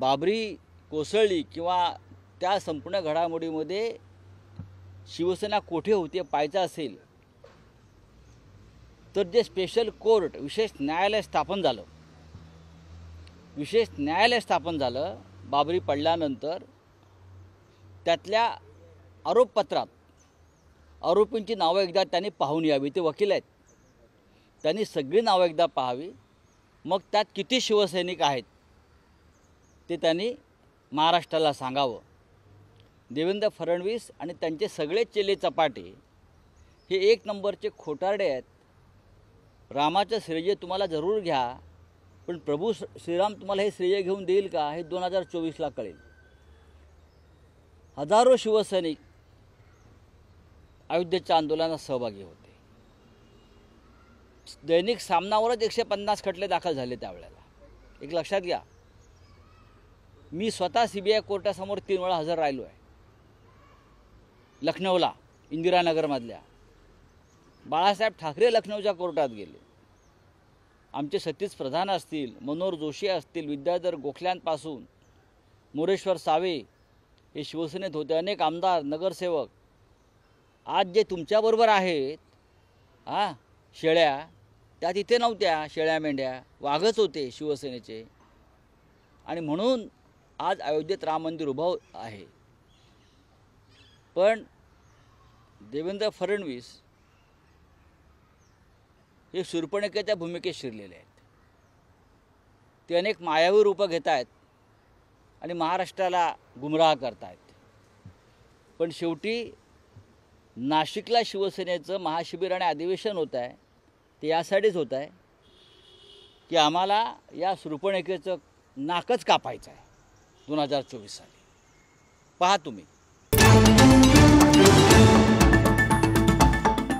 बाबरी कोसळली किंवा त्या संपूर्ण घडामोडीमध्ये शिवसेना कोठे होती पाहायचं असेल तर जे स्पेशल कोर्ट विशेष न्यायालय स्थापन झालं बाबरी पडल्यानंतर, त्यातल्या आरोपपत्रात आरोपींची नावं एकदा त्यांनी पाहून यावी. ते वकील आहेत, त्यांनी सगळी नावं एकदा पाहावी. मग त्यात किती शिवसैनिक आहेत ते त्यांनी महाराष्ट्राला सांगावं. देवेंद्र फडणवीस आणि त्यांचे सगळे चेले चपाटे हे एक नंबरचे खोटारडे आहेत. रामाचं श्रेय तुम्हाला जरूर घ्या, पण प्रभू श्रीराम तुम्हाला हे श्रेय घेऊन देईल का हे 2024ला कळेल. हजारो शिवसैनिक अयोध्येच्या आंदोलनात सहभागी होते. दैनिक सामनावरच 150 खटले दाखल झाले त्यावेळेला. एक लक्षात घ्या, मी स्वतः CBI कोर्टासमोर 3 वेळा हजर राहिलो आहे. लखनौला, इंदिरानगरमधल्या. बाळासाहेब ठाकरे लखनौच्या कोर्टात गेले. आमचे सतीश प्रधान असतील, मनोहर जोशी असतील, विद्याधर गोखल्यांपासून मोरेश्वर सावे हे शिवसेनेत होते. अनेक आमदार, नगरसेवक आज जे तुमच्याबरोबर आहेत शेळ्या, त्या तिथे नव्हत्या. शेळ्या मेंढ्या वाघच होते शिवसेनेचे. आणि म्हणून आज अयोध्येत राम मंदिर उभं आहे. पण देवेंद्र फडणवीस हे शूर्पणखेच्या भूमिकेत शिरलेले आहेत. ते अनेक मायावी रूपं घेत आहेत आणि महाराष्ट्राला गुमराह करत आहेत. पण शेवटी नाशिकला शिवसेनेचं महाशिबिर आणि अधिवेशन होत आहे ते यासाठीच होत आहे की आम्हाला या शूर्पणखेचं नाकच कापायचं आहे 2024 साली. पहा तुम्ही.